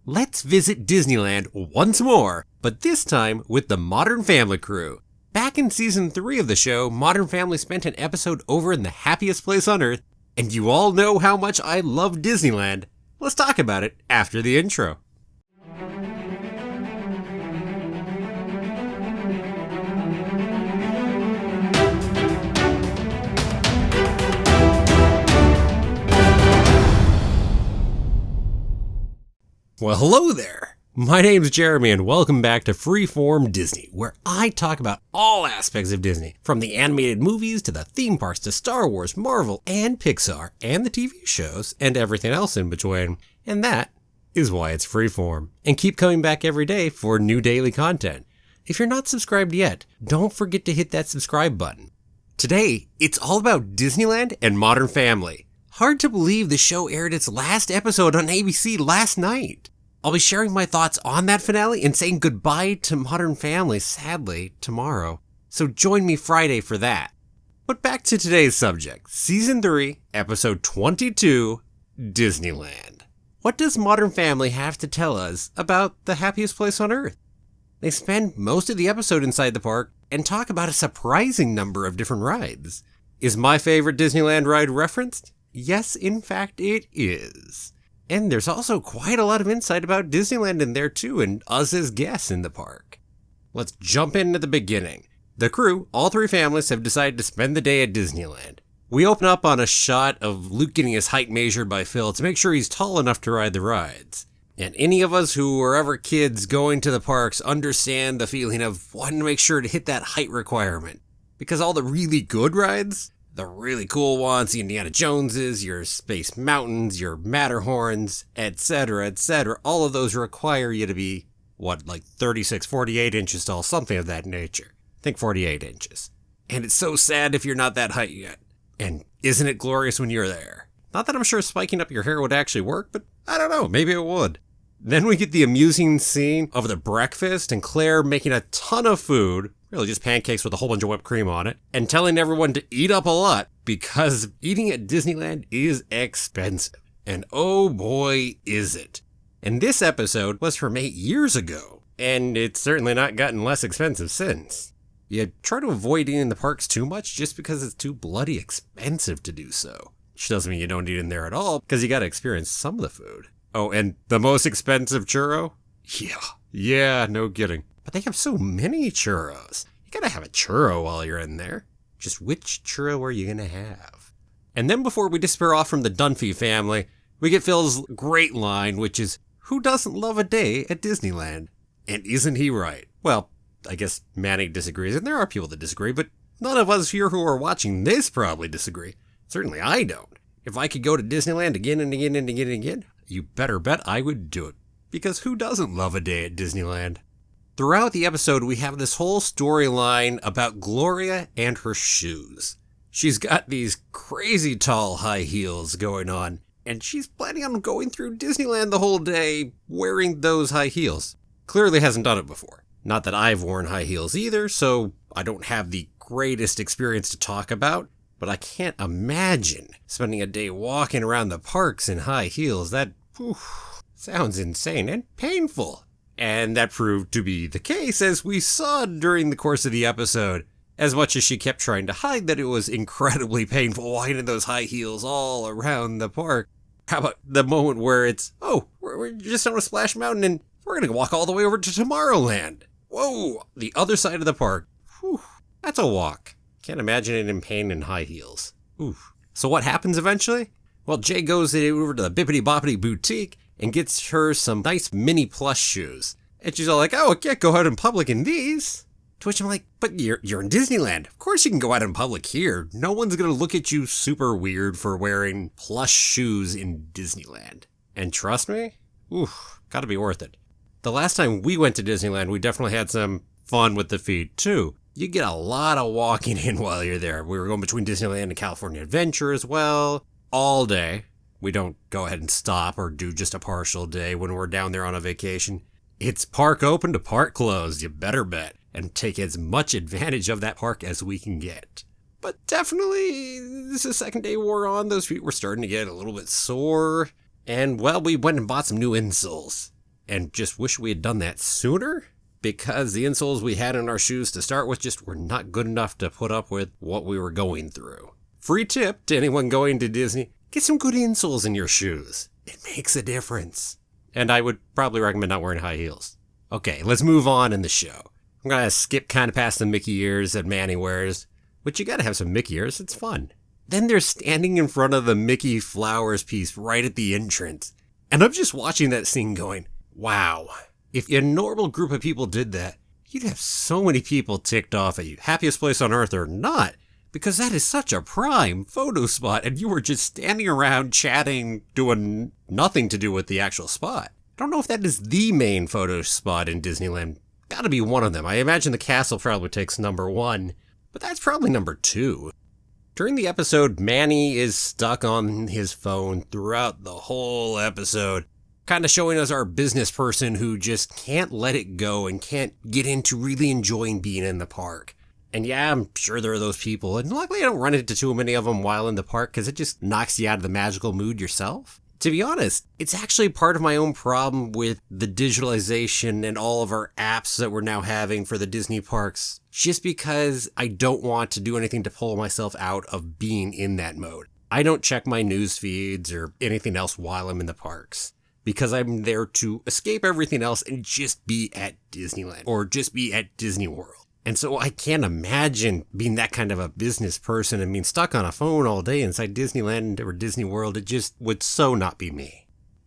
let's visit Disneyland once more, but this time with the Modern Family crew. Back in Season 3 of the show, Modern Family spent an episode over in the happiest place on Earth, and you all know how much I love Disneyland. Let's talk about it after the intro. Well, hello there. My name's Jeremy and welcome back to Freeform Disney, where I talk about all aspects of Disney, from the animated movies to the theme parks to Star Wars, Marvel, and Pixar, and the TV shows, and everything else in between. And that is why it's Freeform. And keep coming back every day for new daily content. If you're not subscribed yet, don't forget to hit that subscribe button. Today, it's all about Disneyland and Modern Family. Hard to believe the show aired its last episode on ABC last night. I'll be sharing my thoughts on that finale and saying goodbye to Modern Family, sadly, tomorrow. So join me Friday for that. But back to today's subject, Season 3, Episode 22, Disneyland. What does Modern Family have to tell us about the happiest place on Earth? They spend most of the episode inside the park and talk about a surprising number of different rides. Is my favorite Disneyland ride referenced? Yes, in fact, it is. And there's also quite a lot of insight about Disneyland in there too, and us as guests in the park. Let's jump in at the beginning. The crew, all three families, have decided to spend the day at Disneyland. We open up on a shot of Luke getting his height measured by Phil to make sure he's tall enough to ride the rides. And any of us who were ever kids going to the parks understand the feeling of wanting to make sure to hit that height requirement. Because all the really good rides, the really cool ones, the Indiana Joneses, your Space Mountains, your Matterhorns, etc., all of those require you to be, 36, 48 inches tall, something of that nature. I think 48 inches. And it's so sad if you're not that height yet. And isn't it glorious when you're there? Not that I'm sure spiking up your hair would actually work, but I don't know, maybe it would. Then we get the amusing scene of the breakfast and Claire making a ton of food, really just pancakes with a whole bunch of whipped cream on it, and telling everyone to eat up a lot because eating at Disneyland is expensive. And oh boy, is it. And this episode was from 8 years ago, and it's certainly not gotten less expensive since. You try to avoid eating in the parks too much just because it's too bloody expensive to do so. Which doesn't mean you don't eat in there at all, because you gotta experience some of the food. Oh, and the most expensive churro? Yeah, no kidding. But they have so many churros. You gotta have a churro while you're in there. Just which churro are you gonna have? And then before we disappear off from the Dunphy family, we get Phil's great line, which is, who doesn't love a day at Disneyland? And isn't he right? Well, I guess Manny disagrees, and there are people that disagree, but none of us here who are watching this probably disagree. Certainly I don't. If I could go to Disneyland again and again and again and again, you better bet I would do it. Because who doesn't love a day at Disneyland? Throughout the episode, we have this whole storyline about Gloria and her shoes. She's got these crazy tall high heels going on, and she's planning on going through Disneyland the whole day wearing those high heels. Clearly hasn't done it before. Not that I've worn high heels either, so I don't have the greatest experience to talk about. But I can't imagine spending a day walking around the parks in high heels. That sounds insane and painful. And that proved to be the case, as we saw during the course of the episode. As much as she kept trying to hide that it was incredibly painful walking in those high heels all around the park. How about the moment where it's, we're just on a Splash Mountain and we're going to walk all the way over to Tomorrowland. Whoa, the other side of the park. That's a walk. Can't imagine it in pain in high heels. Oof. So what happens eventually? Well, Jay goes over to the Bippity Boppity Boutique and gets her some nice mini plush shoes. And she's all like, I can't go out in public in these. To which I'm like, but you're in Disneyland. Of course you can go out in public here. No one's going to look at you super weird for wearing plush shoes in Disneyland. And trust me, gotta be worth it. The last time we went to Disneyland, we definitely had some fun with the feet too. You get a lot of walking in while you're there. We were going between Disneyland and California Adventure as well, all day. We don't go ahead and stop or do just a partial day when we're down there on a vacation. It's park open to park closed, you better bet, and take as much advantage of that park as we can get. But definitely, as the second day wore on, those feet were starting to get a little bit sore. And, well, we went and bought some new insoles. and just wish we had done that sooner, because the insoles we had in our shoes to start with just were not good enough to put up with what we were going through. Free tip to anyone going to Disney, get some good insoles in your shoes. It makes a difference. And I would probably recommend not wearing high heels. Okay, let's move on in the show. I'm going to skip kind of past the Mickey ears that Manny wears, but you got to have some Mickey ears, it's fun. Then they're standing in front of the Mickey Flowers piece right at the entrance. And I'm just watching that scene going, wow, if a normal group of people did that, you'd have so many people ticked off at you. Happiest place on earth or not, because that is such a prime photo spot and you were just standing around chatting, doing nothing to do with the actual spot. I don't know if that is the main photo spot in Disneyland. Gotta be one of them. I imagine the castle probably takes number 1, but that's probably number 2. During the episode, Manny is stuck on his phone throughout the whole episode, kind of showing us our business person who just can't let it go and can't get into really enjoying being in the park. And yeah, I'm sure there are those people, and luckily I don't run into too many of them while in the park because it just knocks you out of the magical mood yourself. To be honest, it's actually part of my own problem with the digitalization and all of our apps that we're now having for the Disney parks, just because I don't want to do anything to pull myself out of being in that mode. I don't check my news feeds or anything else while I'm in the parks, because I'm there to escape everything else and just be at Disneyland or just be at Disney World. And so I can't imagine being that kind of a business person and being stuck on a phone all day inside Disneyland or Disney World. It just would so not be me.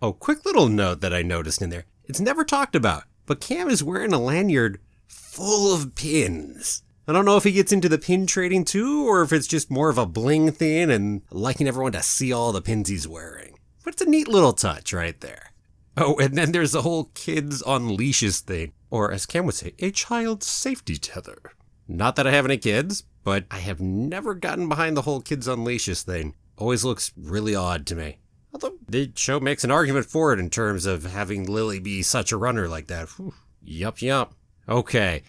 Oh, quick little note that I noticed in there. It's never talked about, but Cam is wearing a lanyard full of pins. I don't know if he gets into the pin trading too, or if it's just more of a bling thing and liking everyone to see all the pins he's wearing. But it's a neat little touch right there. Oh, and then there's the whole kids on leashes thing. Or as Cam would say, a child safety tether. Not that I have any kids, but I have never gotten behind the whole kids on leashes thing. Always looks really odd to me. Although the show makes an argument for it in terms of having Lily be such a runner like that. Whew. Yup. Okay,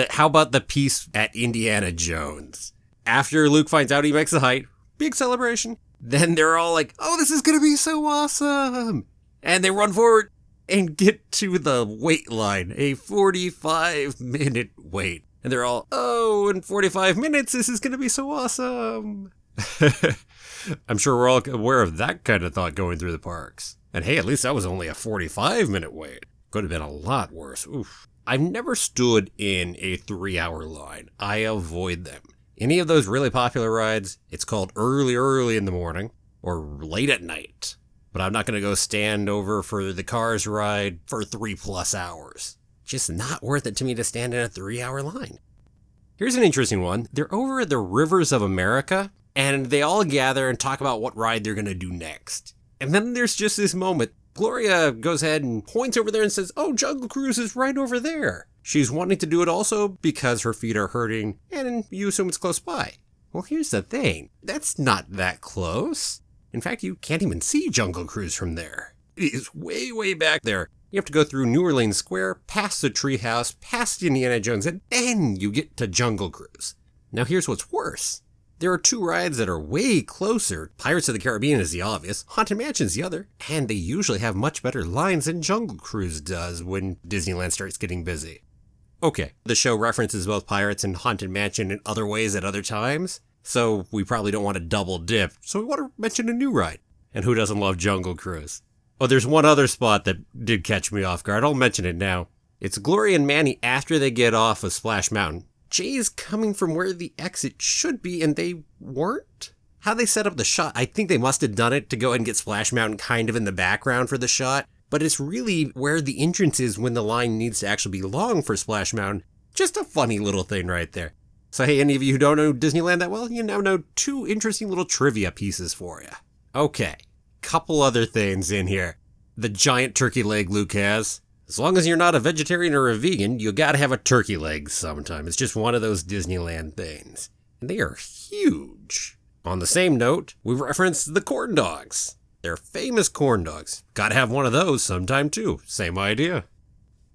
how about the piece at Indiana Jones? After Luke finds out he makes the height, big celebration. Then they're all like, oh, this is going to be so awesome. And they run forward and get to the wait line, a 45-minute wait. And they're all, oh, in 45 minutes, this is going to be so awesome. I'm sure we're all aware of that kind of thought going through the parks. And hey, at least that was only a 45-minute wait. Could have been a lot worse. Oof. I've never stood in a 3-hour line. I avoid them. Any of those really popular rides, it's called early in the morning or late at night. But I'm not going to go stand over for the Cars ride for 3+ hours. Just not worth it to me to stand in a 3-hour line. Here's an interesting one. They're over at the Rivers of America, and they all gather and talk about what ride they're going to do next. And then there's just this moment. Gloria goes ahead and points over there and says, oh, Jungle Cruise is right over there. She's wanting to do it also because her feet are hurting, and you assume it's close by. Well, here's the thing. That's not that close. In fact, you can't even see Jungle Cruise from there. It is way, way back there. You have to go through New Orleans Square, past the treehouse, past Indiana Jones, and then you get to Jungle Cruise. Now here's what's worse. There are 2 rides that are way closer. Pirates of the Caribbean is the obvious, Haunted Mansion's the other, and they usually have much better lines than Jungle Cruise does when Disneyland starts getting busy. Okay, the show references both Pirates and Haunted Mansion in other ways at other times. So we probably don't want to double dip, so we want to mention a new ride. And who doesn't love Jungle Cruise? Oh, there's one other spot that did catch me off guard. I'll mention it now. It's Gloria and Manny after they get off of Splash Mountain. Jay is coming from where the exit should be, and they weren't? How they set up the shot, I think they must have done it to go ahead and get Splash Mountain kind of in the background for the shot, but it's really where the entrance is when the line needs to actually be long for Splash Mountain. Just a funny little thing right there. So hey, any of you who don't know Disneyland that well, you now know 2 interesting little trivia pieces for you. Okay, couple other things in here. The giant turkey leg Luke has. As long as you're not a vegetarian or a vegan, you gotta have a turkey leg sometime. It's just one of those Disneyland things. And they are huge. On the same note, we referenced the corn dogs. They're famous corn dogs. Gotta have one of those sometime too. Same idea.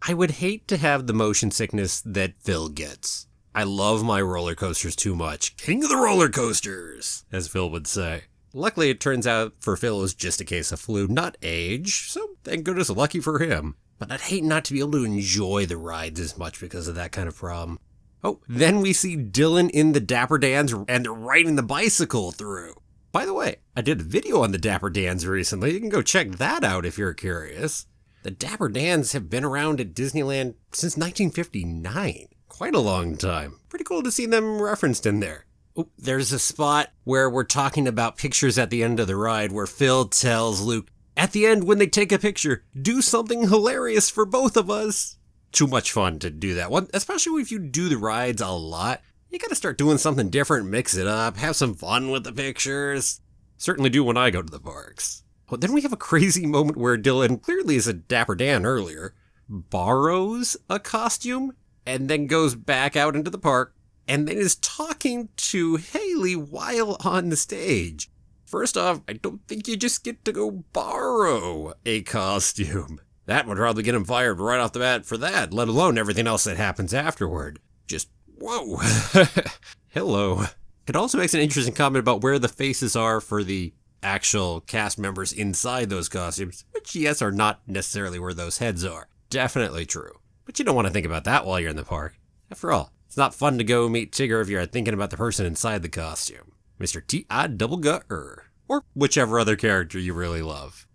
I would hate to have the motion sickness that Phil gets. I love my roller coasters too much. King of the roller coasters, as Phil would say. Luckily, it turns out for Phil it was just a case of flu, not age, so thank goodness, lucky for him. But I'd hate not to be able to enjoy the rides as much because of that kind of problem. Oh, then we see Dylan in the Dapper Dans, and they're riding the bicycle through. By the way, I did a video on the Dapper Dans recently. You can go check that out if you're curious. The Dapper Dans have been around at Disneyland since 1959. Quite a long time. Pretty cool to see them referenced in there. Oh, there's a spot where we're talking about pictures at the end of the ride where Phil tells Luke, at the end when they take a picture, do something hilarious for both of us. Too much fun to do that one, especially if you do the rides a lot. You gotta start doing something different, mix it up, have some fun with the pictures. Certainly do when I go to the parks. Well, then we have a crazy moment where Dylan, clearly is a Dapper Dan earlier, borrows a costume and then goes back out into the park and then is talking to Haley while on the stage. First off, I don't think you just get to go borrow a costume. That would probably get him fired right off the bat for that, let alone everything else that happens afterward. Just, whoa. Hello. It also makes an interesting comment about where the faces are for the actual cast members inside those costumes, which, yes, are not necessarily where those heads are. Definitely true. But you don't want to think about that while you're in the park. After all, it's not fun to go meet Tigger if you're thinking about the person inside the costume. Mr. T.I.Double-Gutter, or whichever other character you really love.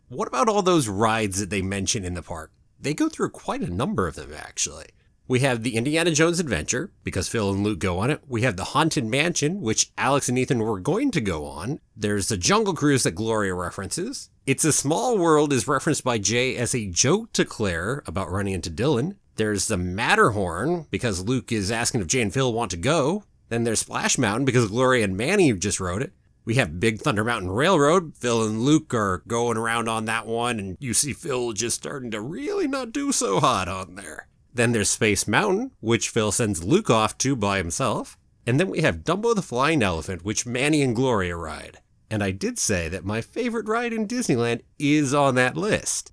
What about all those rides that they mention in the park? They go through quite a number of them, actually. We have the Indiana Jones Adventure, because Phil and Luke go on it. We have the Haunted Mansion, which Alex and Ethan were going to go on. There's the Jungle Cruise that Gloria references. It's a Small World is referenced by Jay as a joke to Claire about running into Dylan. There's the Matterhorn, because Luke is asking if Jay and Phil want to go. Then there's Splash Mountain, because Gloria and Manny just rode it. We have Big Thunder Mountain Railroad. Phil and Luke are going around on that one, and you see Phil just starting to really not do so hot on there. Then there's Space Mountain, which Phil sends Luke off to by himself. And then we have Dumbo the Flying Elephant, which Manny and Gloria ride. And I did say that my favorite ride in Disneyland is on that list.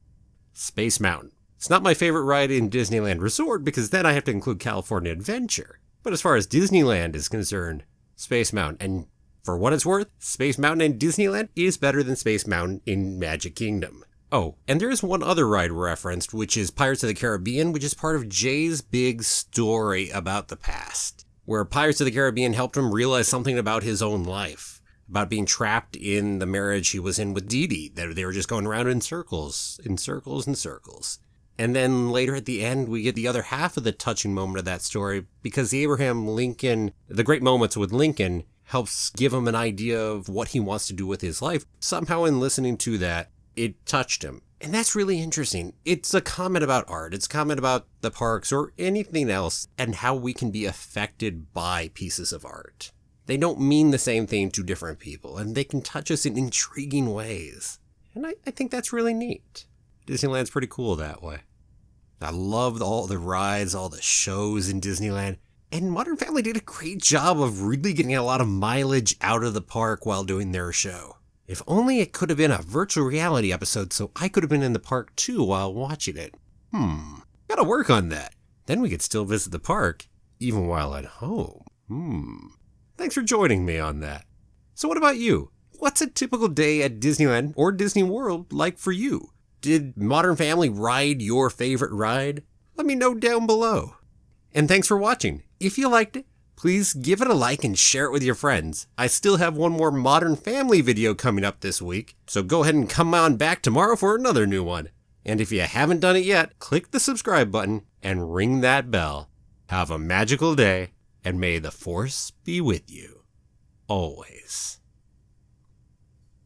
Space Mountain. It's not my favorite ride in Disneyland Resort because then I have to include California Adventure. But as far as Disneyland is concerned, Space Mountain. And for what it's worth, Space Mountain in Disneyland is better than Space Mountain in Magic Kingdom. Oh, and there is one other ride referenced, which is Pirates of the Caribbean, which is part of Jay's big story about the past, where Pirates of the Caribbean helped him realize something about his own life, about being trapped in the marriage he was in with Dee Dee, that they were just going around in circles, and circles. And then later at the end, we get the other half of the touching moment of that story, because the Abraham Lincoln, the great moments with Lincoln, helps give him an idea of what he wants to do with his life. Somehow in listening to that, it touched him. And that's really interesting. It's a comment about art. It's a comment about the parks or anything else and how we can be affected by pieces of art. They don't mean the same thing to different people, and they can touch us in intriguing ways. And I think that's really neat. Disneyland's pretty cool that way. I loved all the rides, all the shows in Disneyland. And Modern Family did a great job of really getting a lot of mileage out of the park while doing their show. If only it could have been a virtual reality episode so I could have been in the park too while watching it. Gotta work on that. Then we could still visit the park, even while at home. Thanks for joining me on that. So what about you? What's a typical day at Disneyland or Disney World like for you? Did Modern Family ride your favorite ride? Let me know down below. And thanks for watching. If you liked it, please give it a like and share it with your friends. I still have one more Modern Family video coming up this week, so go ahead and come on back tomorrow for another new one. And if you haven't done it yet, click the subscribe button and ring that bell. Have a magical day, and may the Force be with you. Always.